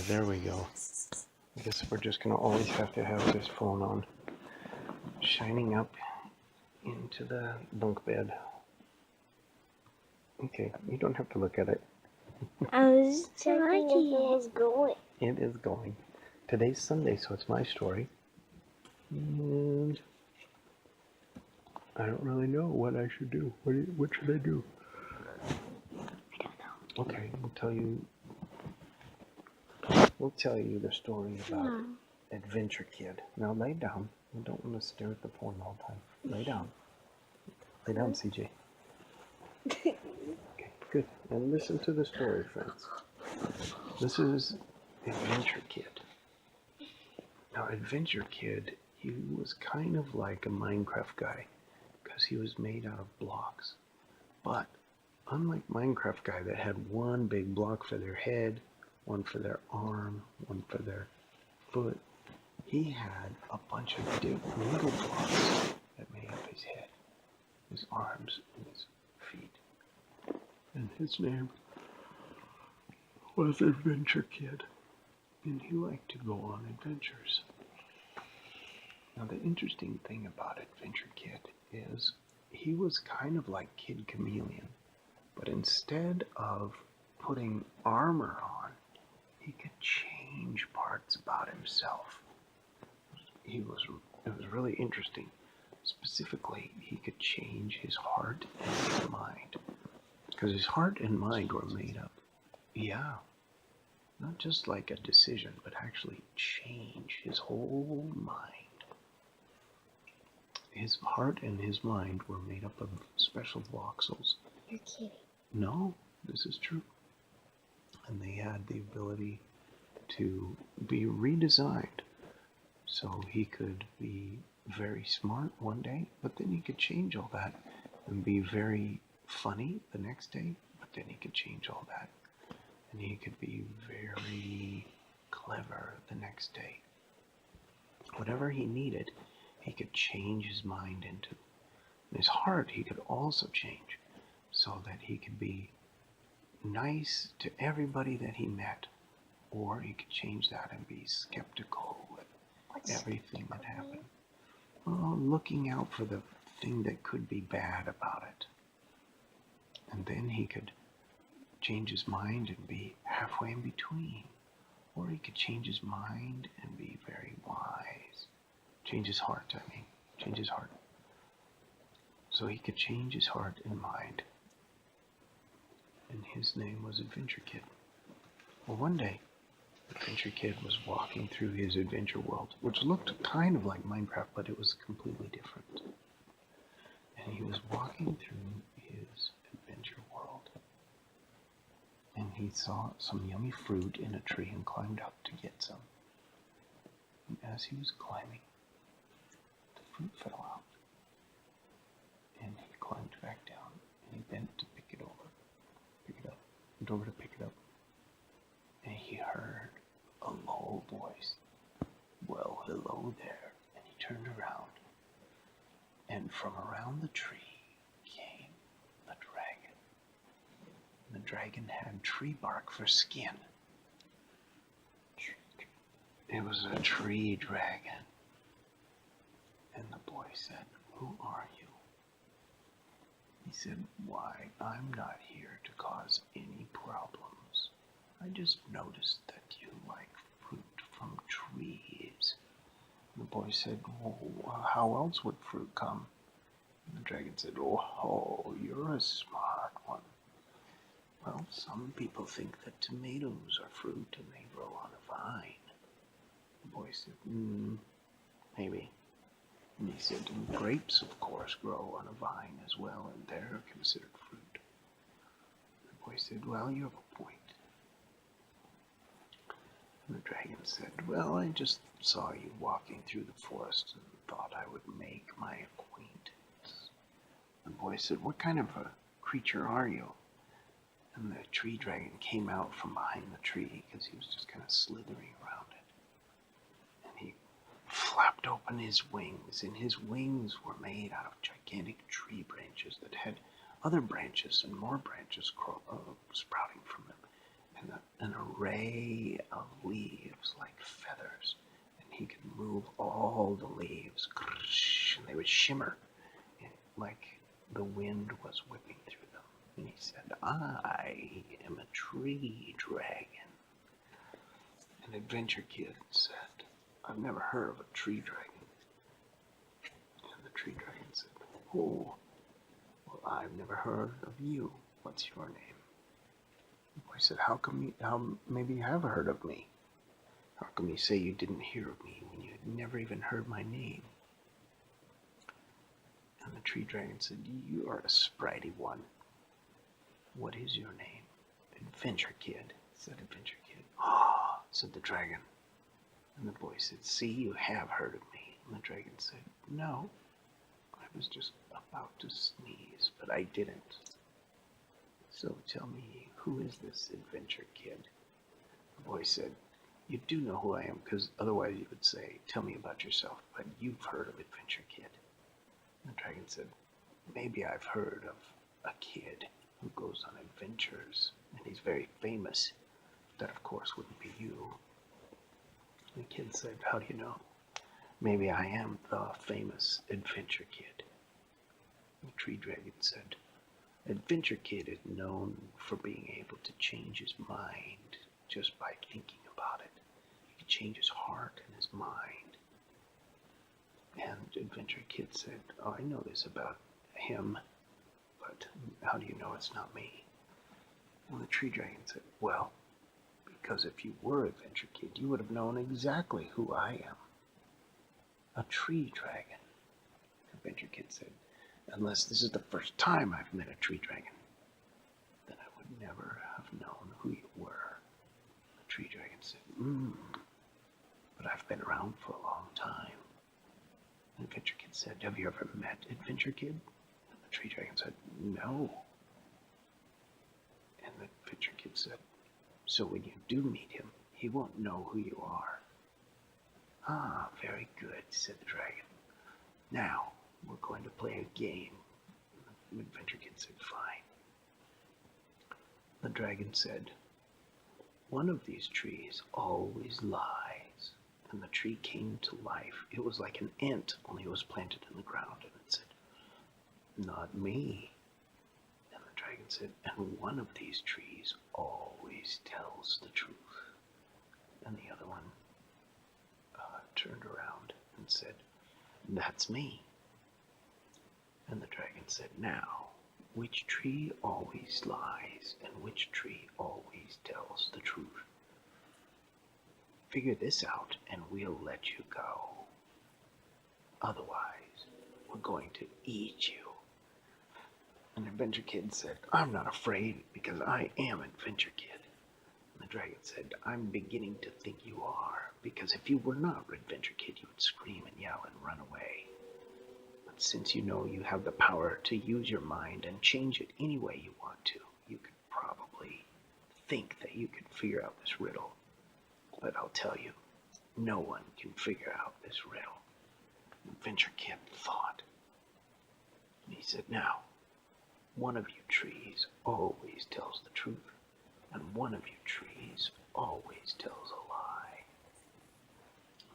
there we go. I guess we're just going to always have to have this phone on, shining up into the bunk bed. Okay, you don't have to look at it. I was checking if it was going. It is going. Today's Sunday, so it's my story. And I don't really know what I should do. What should I do? I don't know. Okay, we'll tell you the story about Adventure Kid. Now lay down. You don't want to stare at the phone all the time. Lay down. Lay down, CJ. Okay, good. And listen to the story, friends. This is Adventure Kid. Now, Adventure Kid, he was kind of like a Minecraft guy because he was made out of blocks. But unlike Minecraft guy that had one big block for their head, one for their arm, one for their foot, he had a bunch of little blocks that made up his head, his arms, and his feet. And his name was Adventure Kid. And he liked to go on adventures. Now the interesting thing about Adventure Kid is he was kind of like Kid Chameleon, but instead of putting armor on, he could change parts about himself. It was really interesting. Specifically, he could change his heart and his mind, because his heart and mind were made up. Yeah. Not just like a decision, but actually change his whole mind. His heart and his mind were made up of special voxels. You're kidding. No, this is true. And they had the ability to be redesigned. So he could be very smart one day, but then he could change all that and be very funny the next day, but then he could change all that. And he could be very clever the next day. Whatever he needed, he could change his mind into. And his heart, he could also change so that he could be nice to everybody that he met. Or he could change that and be skeptical with everything that happened. Well, looking out for the thing that could be bad about it. And then he could change his mind and be halfway in between. Or he could change his mind and be very wise. Change his heart, change his heart. So he could change his heart and mind. And his name was Adventure Kid. Well, one day, Adventure Kid was walking through his adventure world, which looked kind of like Minecraft, but it was completely different. And he was walking through his adventure world. And he saw some yummy fruit in a tree and climbed up to get some. And as he was climbing, the fruit fell out. And he climbed back down, and he bent to pick it up, bent over to pick it up. And he heard a low voice. Well, hello there. And he turned around. And from around the tree came a dragon. The dragon had tree bark for skin. It was a tree dragon. And the boy said, "Who are you?" He said, "Why, I'm not here to cause any problems. I just noticed that you like fruit from trees." And the boy said, "Well, how else would fruit come?" And the dragon said, "Oh, you're a smart one. Well, some people think that tomatoes are fruit and they grow on a vine." The boy said, maybe. And he said, "Grapes, of course, grow on a vine as well, and they're considered fruit." The boy said, "Well, you have a point." And the dragon said, "Well, I just saw you walking through the forest and thought I would make my acquaintance." The boy said, "What kind of a creature are you?" And the tree dragon came out from behind the tree because he was just kind of slithering around it. And he flapped open his wings, and his wings were made out of gigantic tree branches that had other branches and more branches sprouting from them. and an array of leaves like feathers, and he could move all the leaves, and they would shimmer like the wind was whipping through them. And he said, I am a tree dragon. And Adventure Kid said, I've never heard of a tree dragon. And the tree dragon said, oh, well, I've never heard of you. What's your name? The boy said, maybe you have heard of me? How come you say you didn't hear of me when you had never even heard my name? And the tree dragon said, you are a sprightly one. What is your name? Adventure Kid, said Adventure Kid. Ah, said the dragon. And the boy said, see, you have heard of me. And the dragon said, no, I was just about to sneeze, but I didn't. So tell me, who is this Adventure Kid? The boy said, you do know who I am, because otherwise you would say, tell me about yourself, but you've heard of Adventure Kid. And the dragon said, maybe I've heard of a kid who goes on adventures, and he's very famous. That, of course, wouldn't be you. And the kid said, how do you know? Maybe I am the famous Adventure Kid. The tree dragon said, Adventure Kid is known for being able to change his mind just by thinking about it. He can change his heart and his mind. And Adventure Kid said, oh, I know this about him, but how do you know it's not me? And the tree dragon said, well, because if you were Adventure Kid, you would have known exactly who I am. A tree dragon. Adventure Kid said, unless this is the first time I've met a tree dragon, then I would never have known who you were. The tree dragon said, but I've been around for a long time. And Adventure Kid said, have you ever met Adventure Kid? And the tree dragon said, no. And the Adventure Kid said, so when you do meet him, he won't know who you are. Ah, very good, said the dragon. Now, we're going to play a game. The Adventure Kid said, fine. The dragon said, one of these trees always lies. And the tree came to life. It was like an ant, only it was planted in the ground. And it said, not me. And the dragon said, and one of these trees always tells the truth. And the other one turned around and said, that's me. And the dragon said, now, which tree always lies and which tree always tells the truth? Figure this out and we'll let you go. Otherwise, we're going to eat you. And Adventure Kid said, I'm not afraid because I am Adventure Kid. And the dragon said, I'm beginning to think you are, because if you were not Adventure Kid, you would scream and yell and run away. But since you know you have the power to use your mind and change it any way you want to, you could probably think that you could figure out this riddle. But I'll tell you, no one can figure out this riddle. Adventure Kid thought. And he said, now, one of you trees always tells the truth, and one of you trees always tells a lie.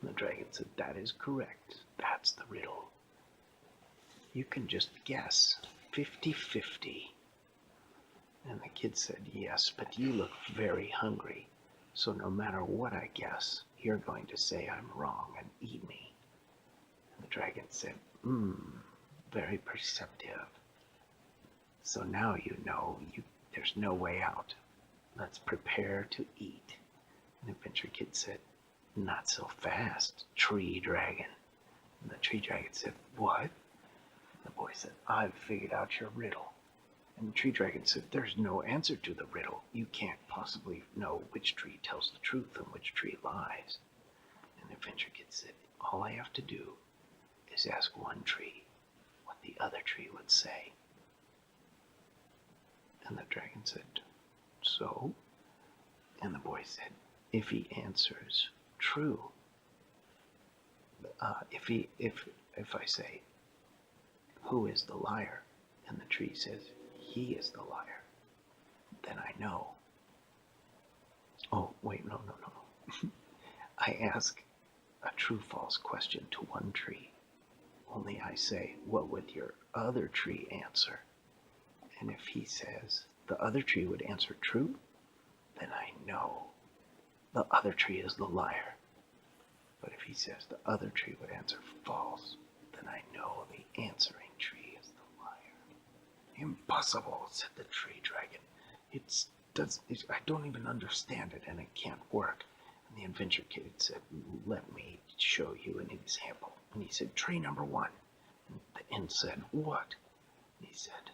And the dragon said, that is correct. That's the riddle. You can just guess 50-50. And the kid said, yes, but you look very hungry. So no matter what I guess, you're going to say I'm wrong and eat me. And the dragon said, very perceptive. So now you know there's no way out. Let's prepare to eat. And Adventure Kid said, not so fast, tree dragon. And the tree dragon said, what? The boy said, I've figured out your riddle. And the tree dragon said, there's no answer to the riddle. You can't possibly know which tree tells the truth and which tree lies. And the Adventure Kid said, all I have to do is ask one tree what the other tree would say. And the dragon said, so? And the boy said, if he answers true, if I say, who is the liar? And the tree says, he is the liar. Then I know. Oh, wait, no. I ask a true-false question to one tree. Only I say, what would your other tree answer? And if he says the other tree would answer true, then I know the other tree is the liar. But if he says the other tree would answer false, then I know the answering tree is the liar. Impossible, said the tree dragon. I don't even understand it, and it can't work. And the adventure kid said, let me show you an example. And he said, tree number 1. And the ant said, what? And he said,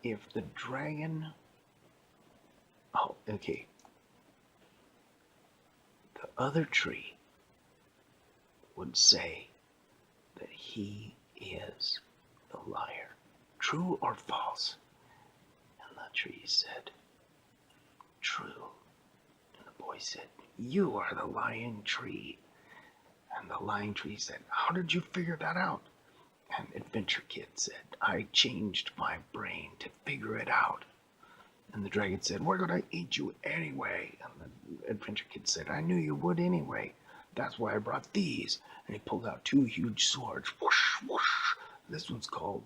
if the dragon, oh, okay, the other tree would say that he is the liar, true or false? And the tree said, true. And the boy said, you are the lying tree. And the lying tree said, how did you figure that out? And Adventure Kid said, I changed my brain to figure it out. And the dragon said, we're going to eat you anyway. And the Adventure Kid said, I knew you would anyway. That's why I brought these. And he pulled out 2 huge swords. Whoosh, whoosh. This one's called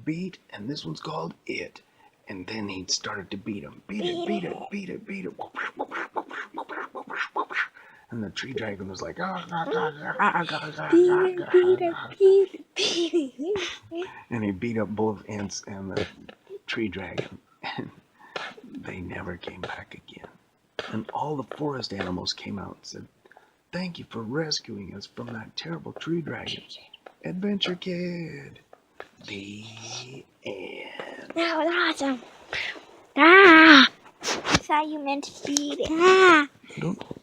Beat, and this one's called It. And then he started to beat him. Beat it, beat it, beat it, beat it. And the tree dragon was like, and he beat up both ants and the tree dragon. And they never came back again. And all the forest animals came out and said, thank you for rescuing us from that terrible tree dragon. Adventure Kid. The end. That was awesome. Ah! I thought you meant to beat it. Ah! I don't know.